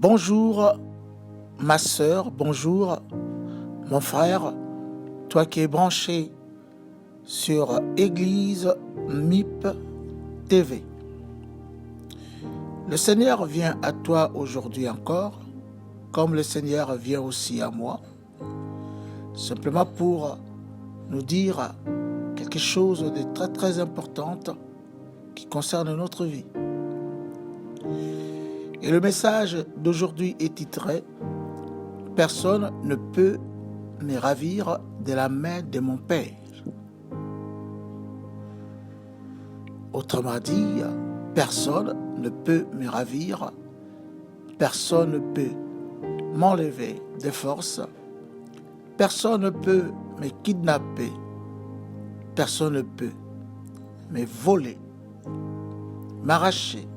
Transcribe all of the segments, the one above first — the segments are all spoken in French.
Bonjour ma sœur, bonjour mon frère, toi qui es branché sur Église MIP TV. Le Seigneur vient à toi aujourd'hui encore, comme le Seigneur vient aussi à moi, simplement pour nous dire quelque chose de très très important qui concerne notre vie. Et le message d'aujourd'hui est titré « Personne ne peut me ravir de la main de mon Père ». Autrement dit, personne ne peut me ravir, personne ne peut m'enlever de force, personne ne peut me kidnapper, personne ne peut me voler, m'arracher,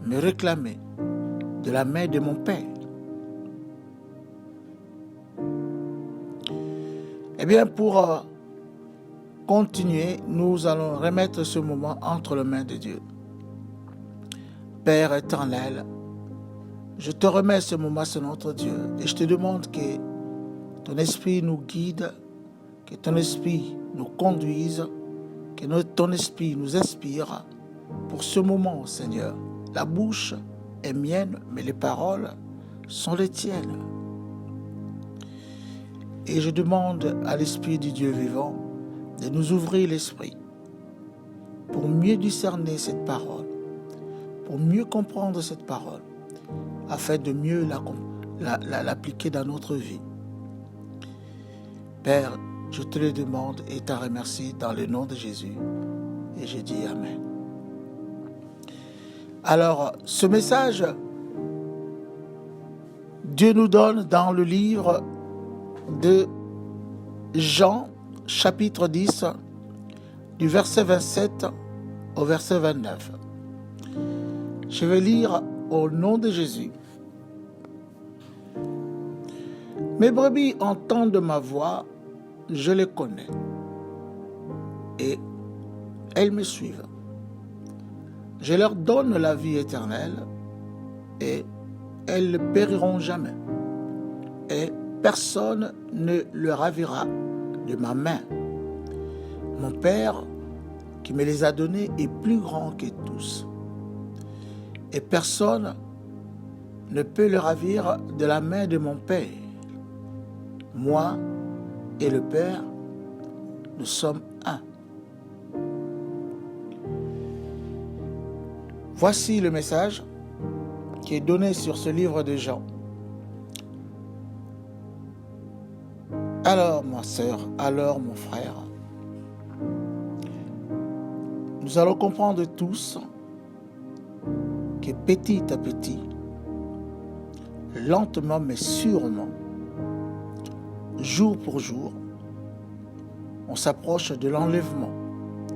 me réclamer de la main de mon Père. Eh bien, pour continuer, nous allons remettre ce moment entre les mains de Dieu. Père éternel, je te remets ce moment sur notre Dieu et je te demande que ton esprit nous guide, que ton esprit nous conduise, que ton esprit nous inspire pour ce moment, Seigneur. La bouche est mienne, mais les paroles sont les tiennes. Et je demande à l'Esprit du Dieu vivant de nous ouvrir l'esprit pour mieux discerner cette parole, pour mieux comprendre cette parole, afin de mieux l'appliquer dans notre vie. Père, je te le demande et t'en remercie dans le nom de Jésus. Et je dis Amen. Alors, ce message, Dieu nous donne dans le livre de Jean, chapitre 10, du verset 27 au verset 29. Je vais lire au nom de Jésus. Mes brebis entendent ma voix, je les connais, et elles me suivent. Je leur donne la vie éternelle, et elles ne périront jamais, et personne ne le ravira de ma main. Mon Père, qui me les a donnés, est plus grand que tous, et personne ne peut le ravir de la main de mon Père. Moi et le Père, nous sommes un. Voici le message qui est donné sur ce livre de Jean. Alors, ma sœur, alors, mon frère, nous allons comprendre tous que petit à petit, lentement mais sûrement, jour pour jour, on s'approche de l'enlèvement,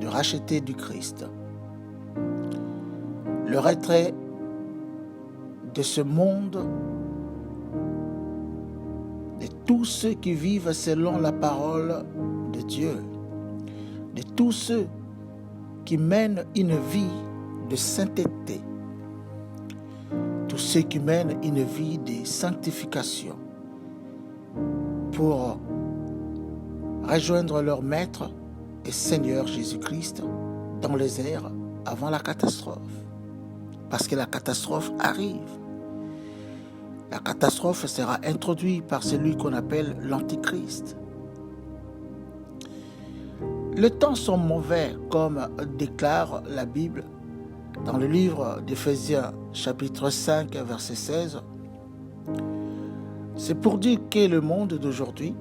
du racheté du Christ. Le retrait de ce monde, de tous ceux qui vivent selon la parole de Dieu, de tous ceux qui mènent une vie de sainteté, tous ceux qui mènent une vie de sanctification pour rejoindre leur Maître et Seigneur Jésus-Christ dans les airs avant la catastrophe. Parce que la catastrophe arrive. La catastrophe sera introduite par celui qu'on appelle l'Antichrist. Les temps sont mauvais, comme déclare la Bible dans le livre d'Éphésiens, chapitre 5, verset 16. C'est pour dire que le monde d'aujourd'hui,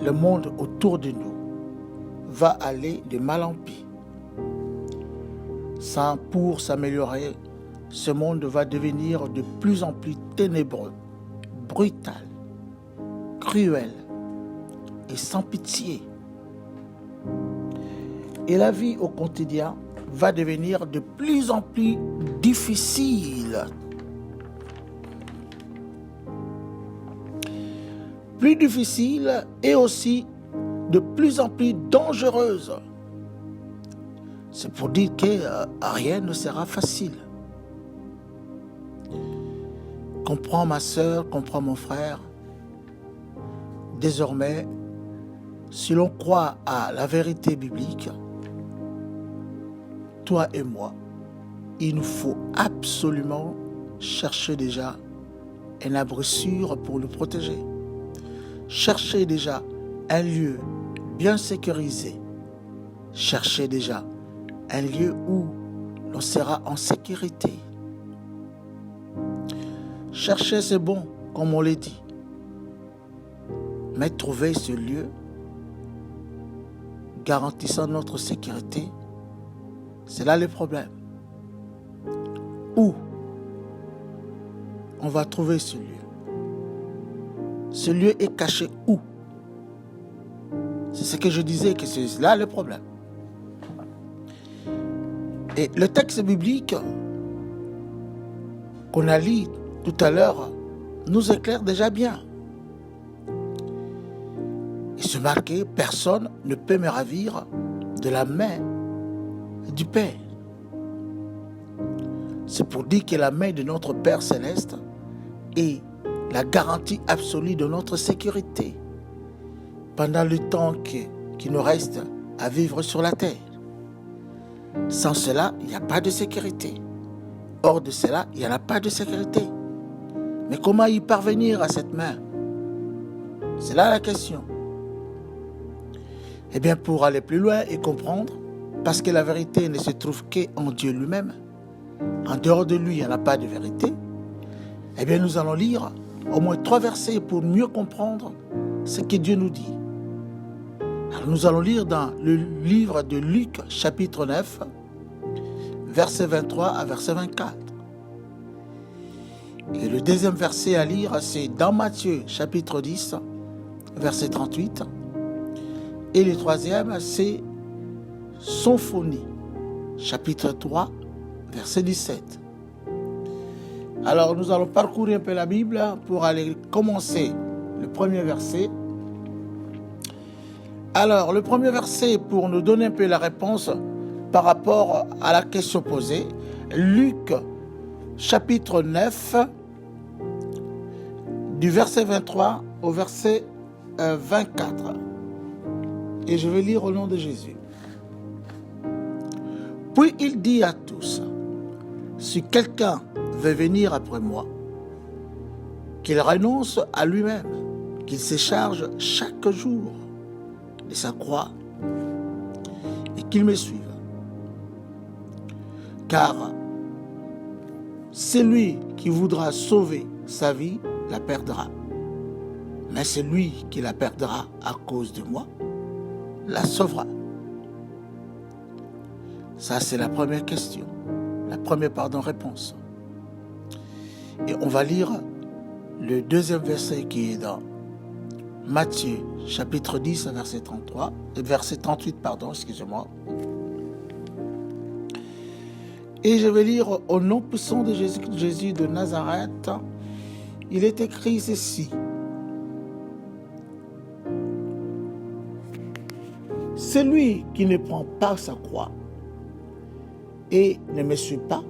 le monde autour de nous, va aller de mal en pis. Pour s'améliorer, ce monde va devenir de plus en plus ténébreux, brutal, cruel et sans pitié. Et la vie au quotidien va devenir de plus en plus difficile. Plus difficile et aussi de plus en plus dangereuse. C'est pour dire que rien ne sera facile. Comprends ma sœur, comprends mon frère. Désormais, si l'on croit à la vérité biblique, toi et moi, il nous faut absolument chercher déjà un abri sûr pour nous protéger. Chercher déjà un lieu bien sécurisé. Chercher déjà un lieu où l'on sera en sécurité. Chercher, c'est bon, comme on l'a dit. Mais trouver ce lieu garantissant notre sécurité, c'est là le problème. Où on va trouver ce lieu? Ce lieu est caché où? C'est ce que je disais, que c'est là le problème. Et le texte biblique qu'on a lu tout à l'heure nous éclaire déjà bien. Il se marquait, personne ne peut me ravir de la main du Père. C'est pour dire que la main de notre Père Céleste est la garantie absolue de notre sécurité pendant le temps qui nous reste à vivre sur la terre. Sans cela, il n'y a pas de sécurité. Hors de cela, il n'y en a pas de sécurité. Mais comment y parvenir à cette main? C'est là la question. Eh bien, pour aller plus loin et comprendre, parce que la vérité ne se trouve qu'en Dieu lui-même, en dehors de lui, il n'y en a pas de vérité, eh bien, nous allons lire au moins 3 versets pour mieux comprendre ce que Dieu nous dit. Alors, nous allons lire dans le livre de Luc, chapitre 9, verset 23 à verset 24. Et le deuxième verset à lire, c'est dans Matthieu, chapitre 10, verset 38. Et le troisième, c'est Symphonie, chapitre 3, verset 17. Alors, nous allons parcourir un peu la Bible pour aller commencer le premier verset. Alors, le premier verset, pour nous donner un peu la réponse par rapport à la question posée, Luc, chapitre 9, du verset 23 au verset 24. Et je vais lire au nom de Jésus. Puis il dit à tous, si quelqu'un veut venir après moi, qu'il renonce à lui-même, qu'il se charge chaque jour de sa croix et qu'il me suive. Car celui qui voudra sauver sa vie la perdra. Mais celui qui la perdra à cause de moi la sauvera. Ça, c'est la première question. La première réponse. Et on va lire le deuxième verset qui est dans Matthieu, chapitre 10, verset 33, verset 38, excusez-moi. Et je vais lire au nom puissant de Jésus de Nazareth. Il est écrit ceci. Celui qui ne prend pas sa croix et ne me suit pas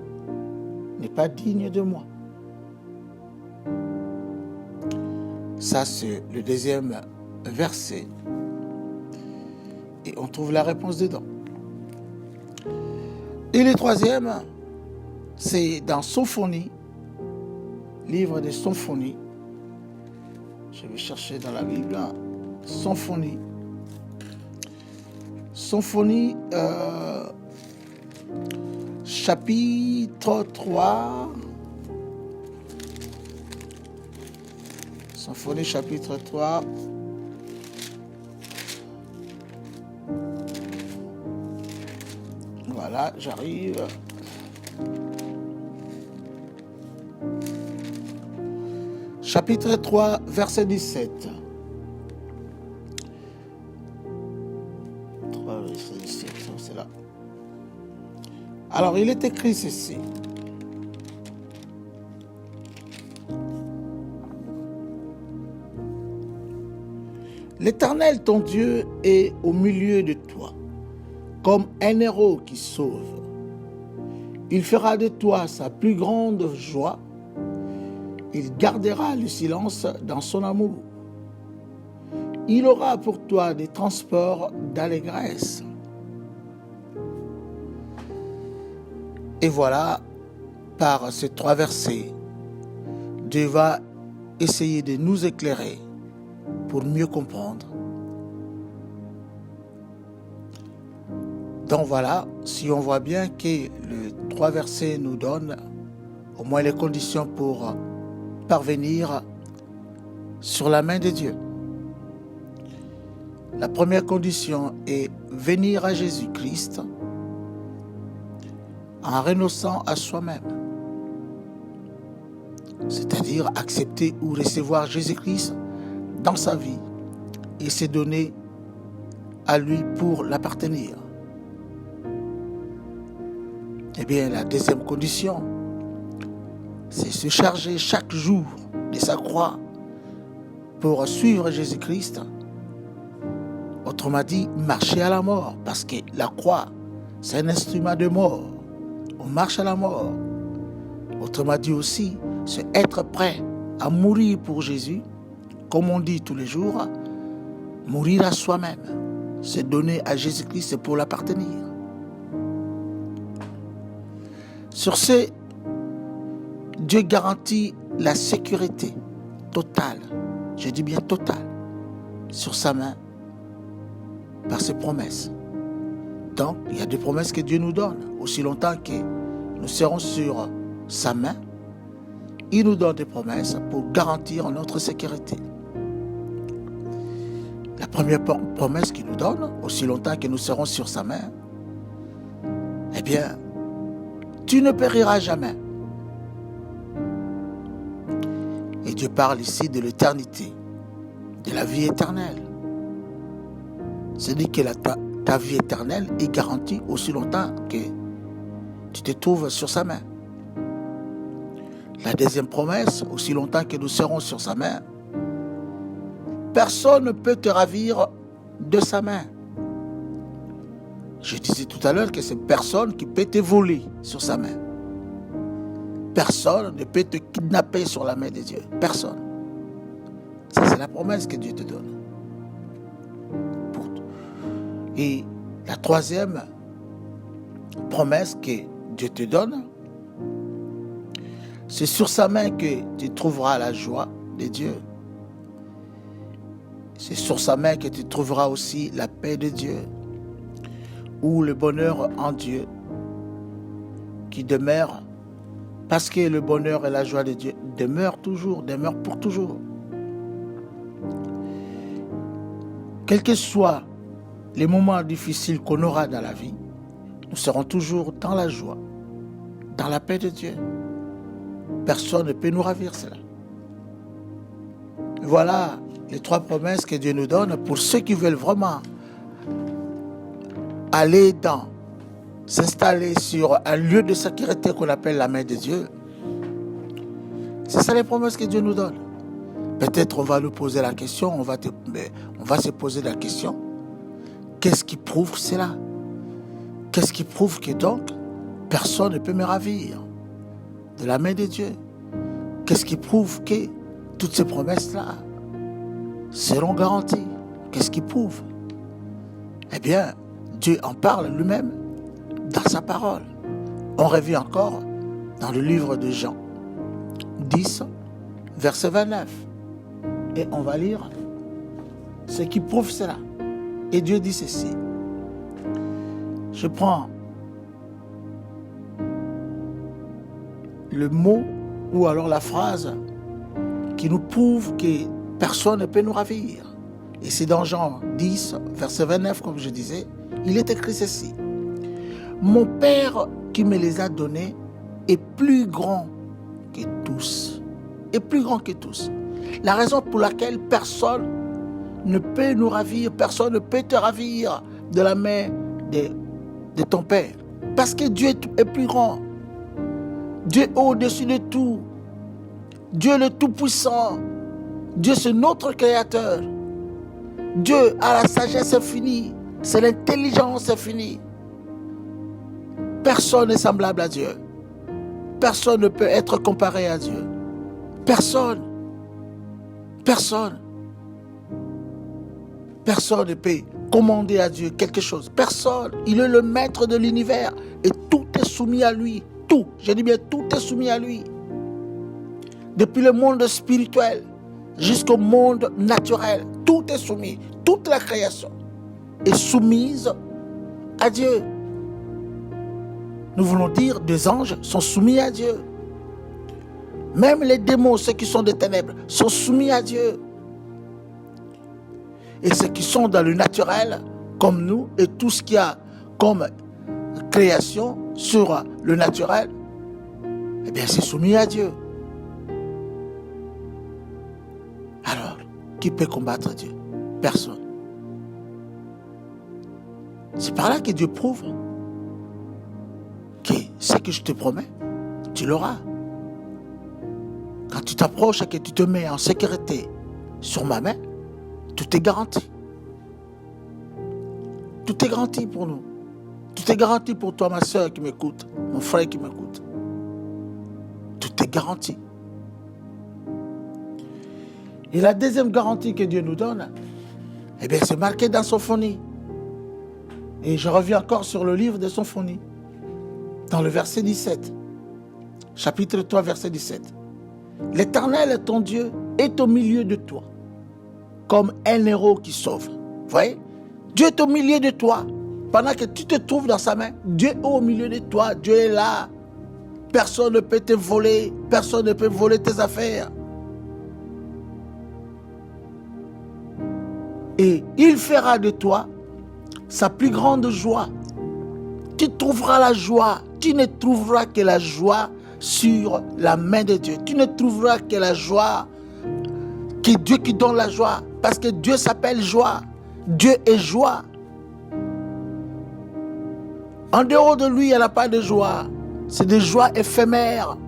n'est pas digne de moi. Ça, c'est le deuxième verset. Et on trouve la réponse dedans. Et le troisième, c'est dans Symphonie, livre de Symphonie. Je vais chercher dans la Bible. Symphonie. Symphonie, chapitre 3. Symphonie, chapitre 3. Voilà, j'arrive. Chapitre 3, verset 17. 3, verset 17, c'est là. Alors, il est écrit ceci. L'Éternel, ton Dieu, est au milieu de toi, comme un héros qui sauve. Il fera de toi sa plus grande joie il gardera le silence dans son amour. Il aura pour toi des transports d'allégresse. Et voilà, par ces 3 versets, Dieu va essayer de nous éclairer pour mieux comprendre. Donc voilà, si on voit bien que les 3 versets nous donnent au moins les conditions pour parvenir sur la main de Dieu. La première condition est venir à Jésus-Christ en renonçant à soi-même. C'est-à-dire accepter ou recevoir Jésus-Christ dans sa vie et se donner à lui pour l'appartenir. Eh bien, la deuxième condition, c'est se charger chaque jour de sa croix pour suivre Jésus-Christ. Autrement dit, marcher à la mort, parce que la croix, c'est un instrument de mort. On marche à la mort. Autrement dit aussi, c'est être prêt à mourir pour Jésus, comme on dit tous les jours, mourir à soi-même, se donner à Jésus-Christ pour l'appartenir. Sur ce, Dieu garantit la sécurité totale, je dis bien totale, sur sa main, par ses promesses. Donc, il y a des promesses que Dieu nous donne. Aussi longtemps que nous serons sur sa main, il nous donne des promesses pour garantir notre sécurité. La première promesse qu'il nous donne, aussi longtemps que nous serons sur sa main, eh bien, tu ne périras jamais. Et Dieu parle ici de l'éternité, de la vie éternelle. C'est-à-dire que ta vie éternelle est garantie aussi longtemps que tu te trouves sur sa main. La deuxième promesse, aussi longtemps que nous serons sur sa main, personne ne peut te ravir de sa main. Je disais tout à l'heure que c'est personne qui peut te voler sur sa main. Personne ne peut te kidnapper sur la main de Dieu. Personne. Ça, c'est la promesse que Dieu te donne. Et la troisième promesse que Dieu te donne, c'est sur sa main que tu trouveras la joie de Dieu. C'est sur sa main que tu trouveras aussi la paix de Dieu ou le bonheur en Dieu qui demeure, parce que le bonheur et la joie de Dieu demeurent toujours, demeurent pour toujours. Quels que soient les moments difficiles qu'on aura dans la vie, nous serons toujours dans la joie, dans la paix de Dieu. Personne ne peut nous ravir cela. Voilà les 3 promesses que Dieu nous donne pour ceux qui veulent vraiment aller s'installer sur un lieu de sécurité qu'on appelle la main de Dieu. C'est ça les promesses que Dieu nous donne. Peut-être on va nous poser la question, on va se poser la question. Qu'est-ce qui prouve cela? Qu'est-ce qui prouve que donc personne ne peut me ravir de la main de Dieu? Qu'est-ce qui prouve que toutes ces promesses-là seront garanties? Qu'est-ce qui prouve? Eh bien, Dieu en parle lui-même dans sa parole. On revient encore dans le livre de Jean 10, verset 29. Et on va lire ce qui prouve cela. Et Dieu dit ceci. Je prends le mot ou alors la phrase qui nous prouve que personne ne peut nous ravir. Et c'est dans Jean 10, verset 29, comme je disais, il est écrit ceci. Mon Père qui me les a donnés est plus grand que tous. Est plus grand que tous. La raison pour laquelle personne ne peut nous ravir, personne ne peut te ravir de la main de ton Père. Parce que Dieu est plus grand. Dieu est au-dessus de tout. Dieu est le Tout-Puissant. Dieu c'est notre Créateur. Dieu a la sagesse infinie. C'est l'intelligence infinie. Personne n'est semblable à Dieu. Personne ne peut être comparé à Dieu. Personne ne peut commander à Dieu quelque chose. Personne. Il est le maître de l'univers et tout est soumis à lui. Tout, je dis bien tout est soumis à lui. Depuis le monde spirituel jusqu'au monde naturel, tout est soumis. Toute la création est soumise à Dieu. Nous voulons dire des anges sont soumis à Dieu. Même les démons, ceux qui sont des ténèbres, sont soumis à Dieu. Et ceux qui sont dans le naturel, comme nous, et tout ce qu'il y a comme création sur le naturel, eh bien c'est soumis à Dieu. Alors, qui peut combattre Dieu? Personne. C'est par là que Dieu prouve que ce que je te promets, tu l'auras. Quand tu t'approches et que tu te mets en sécurité sur ma main, tout est garanti. Tout est garanti pour nous. Tout est garanti pour toi, ma soeur qui m'écoute, mon frère qui m'écoute. Tout est garanti. Et la deuxième garantie que Dieu nous donne, eh bien, c'est marqué dans Symphonie. Et je reviens encore sur le livre de Symphonie, dans le verset 17. Chapitre 3, verset 17. L'Éternel, ton Dieu, est au milieu de toi, comme un héros qui sauve. Vous voyez? Dieu est au milieu de toi. Pendant que tu te trouves dans sa main, Dieu est au milieu de toi. Dieu est là. Personne ne peut te voler. Personne ne peut voler tes affaires. Et il fera de toi sa plus grande joie. Tu trouveras la joie. Tu ne trouveras que la joie sur la main de Dieu. Tu ne trouveras que la joie, que Dieu qui donne la joie. Parce que Dieu s'appelle joie. Dieu est joie. En dehors de lui, il n'y en a pas de joie. C'est des joies éphémères.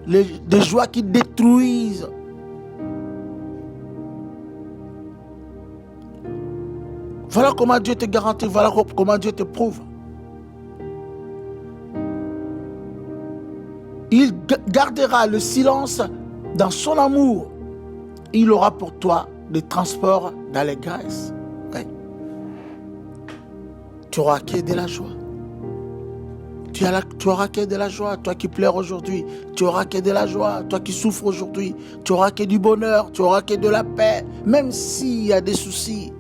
Des joies qui détruisent. Voilà comment Dieu te garantit. Voilà comment Dieu te prouve. Il gardera le silence dans son amour. Il aura pour toi des transports d'allégresse. Oui. Tu auras que de la joie. Tu auras que de la joie. Toi qui pleures aujourd'hui, tu auras que de la joie. Toi qui souffres aujourd'hui, tu auras que du bonheur. Tu auras que de la paix. Même s'il y a des soucis,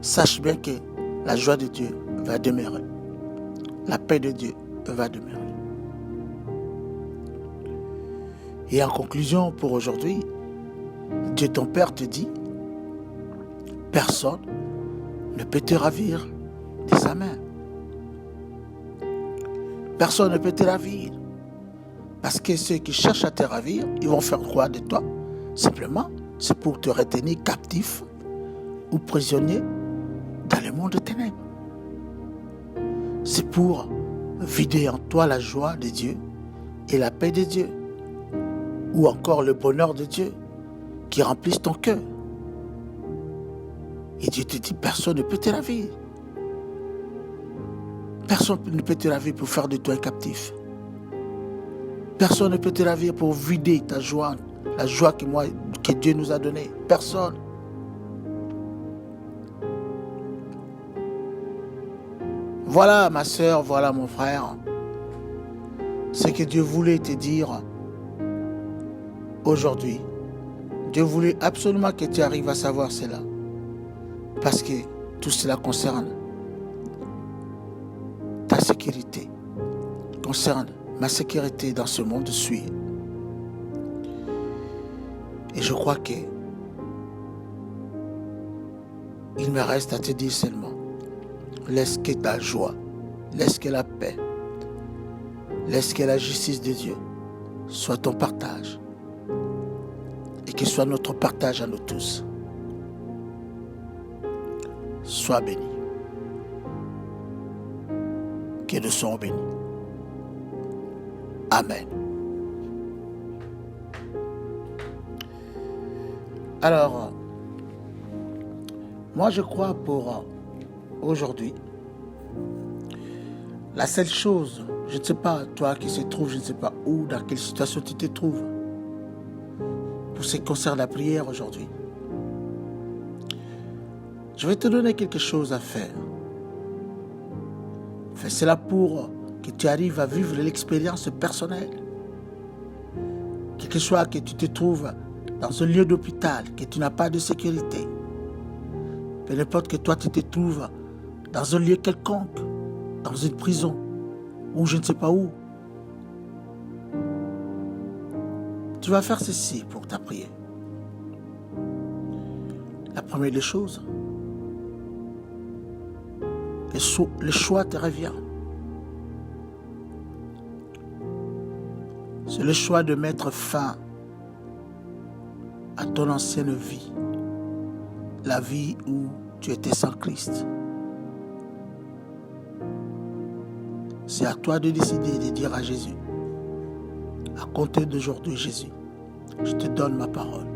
sache bien que la joie de Dieu va demeurer. La paix de Dieu va demeurer. Et en conclusion pour aujourd'hui, Dieu ton Père te dit, personne ne peut te ravir de sa main. Personne ne peut te ravir. Parce que ceux qui cherchent à te ravir, ils vont faire quoi de toi? Simplement, c'est pour te retenir captif ou prisonnier dans le monde des ténèbres. C'est pour vider en toi la joie de Dieu et la paix de Dieu. Ou encore le bonheur de Dieu qui remplisse ton cœur. Et Dieu te dit, personne ne peut te ravir. Personne ne peut te ravir pour faire de toi un captif. Personne ne peut te ravir pour vider ta joie, la joie que Dieu nous a donnée. Personne. Voilà ma soeur, voilà mon frère, ce que Dieu voulait te dire aujourd'hui. Dieu voulait absolument que tu arrives à savoir cela. Parce que tout cela concerne ta sécurité, concerne ma sécurité dans ce monde souillé. Et je crois que il me reste à te dire seulement, laisse que ta joie, laisse que la paix, laisse que la justice de Dieu soit ton partage. Et que soit notre partage à nous tous. Sois béni. Que nous soyons bénis. Amen. Alors, moi je crois pour aujourd'hui, la seule chose, je ne sais pas, toi qui se trouves, je ne sais pas où, dans quelle situation tu te trouves, pour ce qui concerne la prière aujourd'hui. Je vais te donner quelque chose à faire. Fais cela pour que tu arrives à vivre l'expérience personnelle. Quel que soit que tu te trouves dans un lieu d'hôpital, que tu n'as pas de sécurité, peu importe que toi tu te trouves dans un lieu quelconque, dans une prison, ou je ne sais pas où, tu vas faire ceci pour ta prière. La première des choses, le choix te revient. C'est le choix de mettre fin à ton ancienne vie, la vie où tu étais sans Christ. C'est à toi de décider de dire à Jésus, à compter d'aujourd'hui, Jésus, je te donne ma parole.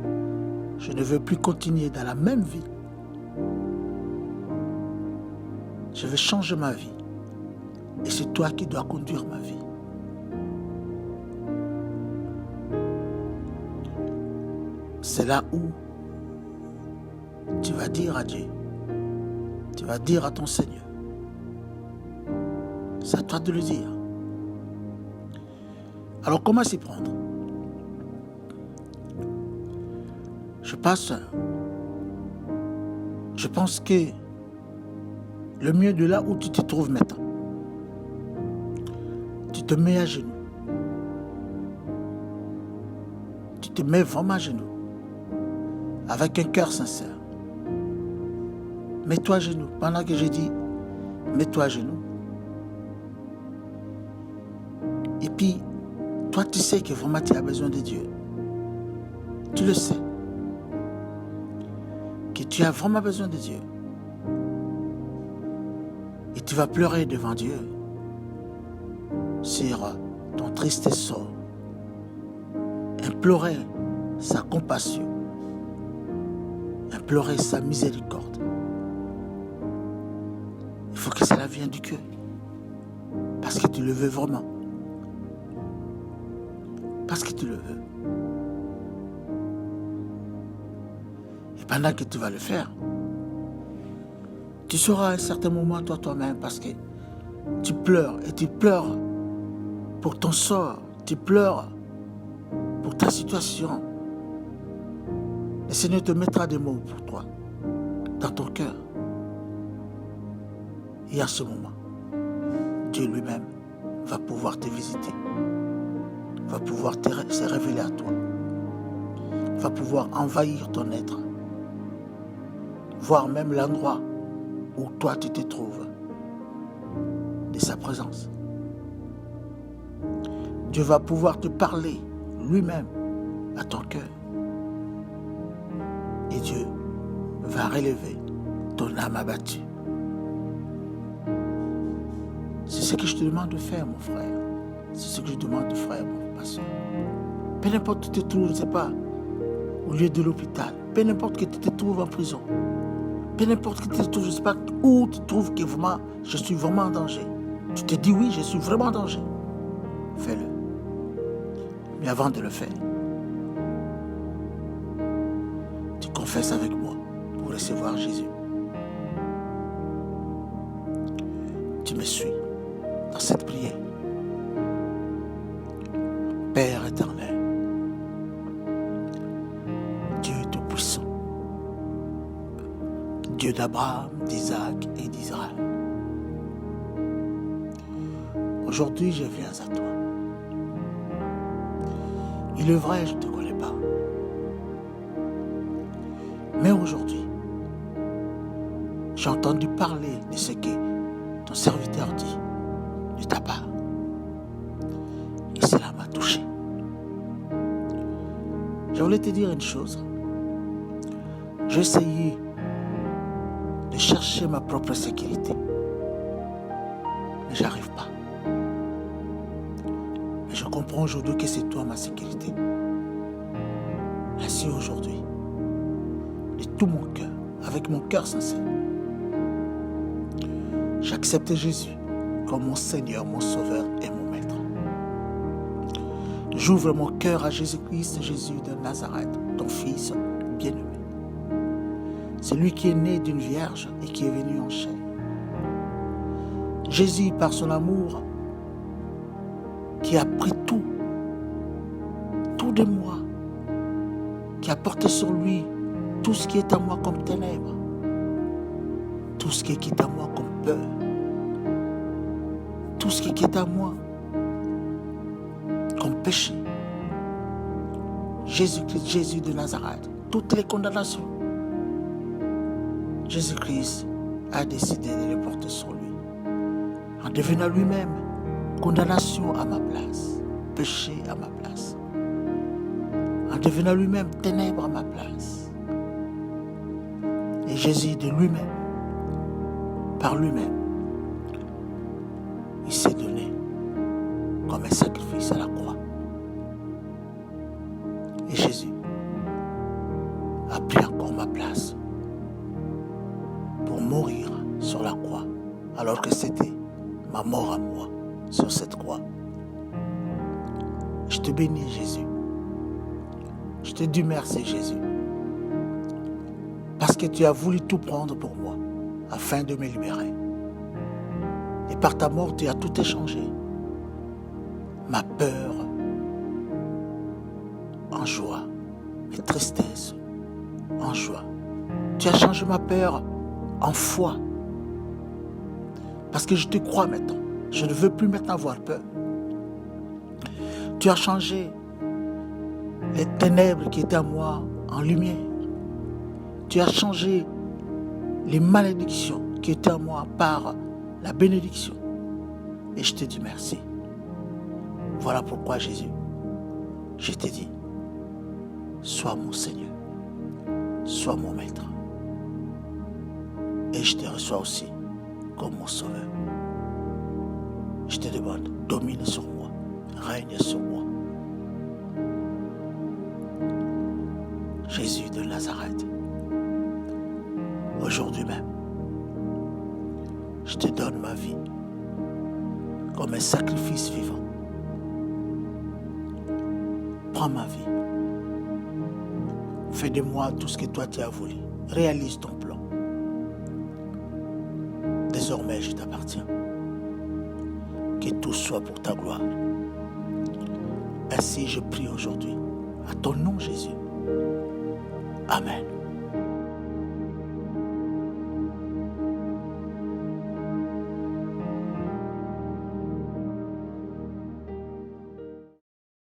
Je ne veux plus continuer dans la même vie. Je veux changer ma vie. Et c'est toi qui dois conduire ma vie. C'est là où tu vas dire à Dieu, tu vas dire à ton Seigneur. C'est à toi de le dire. Alors comment s'y prendre? Je pense que le mieux de là où tu te trouves maintenant, tu te mets à genoux. Tu te mets vraiment à genoux, avec un cœur sincère. Mets-toi à genoux. Pendant que je dis, mets-toi à genoux. Et puis, toi, tu sais que vraiment tu as besoin de Dieu. Tu le sais. Que tu as vraiment besoin de Dieu. Et tu vas pleurer devant Dieu sur ton triste sort. Implorer sa compassion. Implorer sa miséricorde. Il faut que cela vienne du cœur. Parce que tu le veux vraiment. Parce que tu le veux. Et pendant que tu vas le faire, tu seras à un certain moment toi-même parce que tu pleures et tu pleures pour ton sort, tu pleures pour ta situation. Le Seigneur te mettra des mots pour toi, dans ton cœur. Et à ce moment, Dieu lui-même va pouvoir te visiter, va pouvoir se révéler à toi, va pouvoir envahir ton être, voir même l'endroit où toi tu te trouves, de sa présence. Dieu va pouvoir te parler lui-même à ton cœur. Et Dieu va relever ton âme abattue. C'est ce que je te demande de faire, mon frère. C'est ce que je demande de faire, mon pasteur. Peu importe où tu te trouves, je ne sais pas, au lieu de l'hôpital. Peu importe que tu te trouves en prison. Peu importe que tu te trouves, je ne sais pas où tu trouves que vraiment, je suis vraiment en danger. Tu te dis oui, je suis vraiment en danger. Fais-le. Mais avant de le faire, tu confesses avec moi pour recevoir Jésus. Tu me suis dans cette prière. Père éternel, Dieu tout-puissant, Dieu d'Abraham, d'Isaac et d'Israël. Aujourd'hui, je viens à toi. Il est vrai, je ne te connais pas. Mais aujourd'hui, j'ai entendu parler de ce que ton serviteur dit de ta part. Et cela m'a touché. Je voulais te dire une chose. J'ai essayé de chercher ma propre sécurité. Mais je n'arrive pas. Mais je comprends aujourd'hui que c'est toi ma sécurité. Ainsi aujourd'hui, de tout mon cœur, avec mon cœur sincère, j'accepte Jésus comme mon Seigneur, mon Sauveur et mon Maître. J'ouvre mon cœur à Jésus-Christ, Jésus de Nazareth, ton Fils bien-aimé. C'est lui qui est né d'une vierge et qui est venu en chair. Jésus, par son amour, qui a pris tout de moi, qui a porté sur lui tout ce qui est à moi comme ténèbres, tout ce qui est à moi comme peur, tout ce qui est à moi comme péché. Jésus-Christ, Jésus de Nazareth, toutes les condamnations, Jésus-Christ a décidé de les porter sur lui, en devenant lui-même condamnation à ma place, péché à ma place, en devenant lui-même ténèbres à ma place. Et Jésus de lui-même, par lui-même, il s'est donné comme un sacrifice à la croix. Et Jésus a pris encore ma place pour mourir sur la croix, alors que c'était ma mort à moi sur cette croix. Je te bénis, Jésus. Je te dis merci, Jésus, parce que tu as voulu tout prendre pour moi afin de me libérer. Et par ta mort, tu as tout échangé. Ma peur en joie, mes tristesses en joie. Tu as changé ma peur en foi. Parce que je te crois maintenant. Je ne veux plus maintenant avoir peur. Tu as changé les ténèbres qui étaient à moi en lumière. Tu as changé les malédictions qui étaient à moi par la bénédiction. Et je te dis merci. Voilà pourquoi, Jésus, je te dis, sois mon Seigneur, sois mon Maître. Et je te reçois aussi comme mon Sauveur. Je te demande, domine sur moi, règne sur moi. Jésus de Nazareth, aujourd'hui même, je te donne ma vie comme un sacrifice vivant. Prends ma vie. Fais de moi tout ce que toi tu as voulu. Réalise ton plan. Désormais, je t'appartiens. Que tout soit pour ta gloire. Ainsi, je prie aujourd'hui. À ton nom, Jésus. Amen.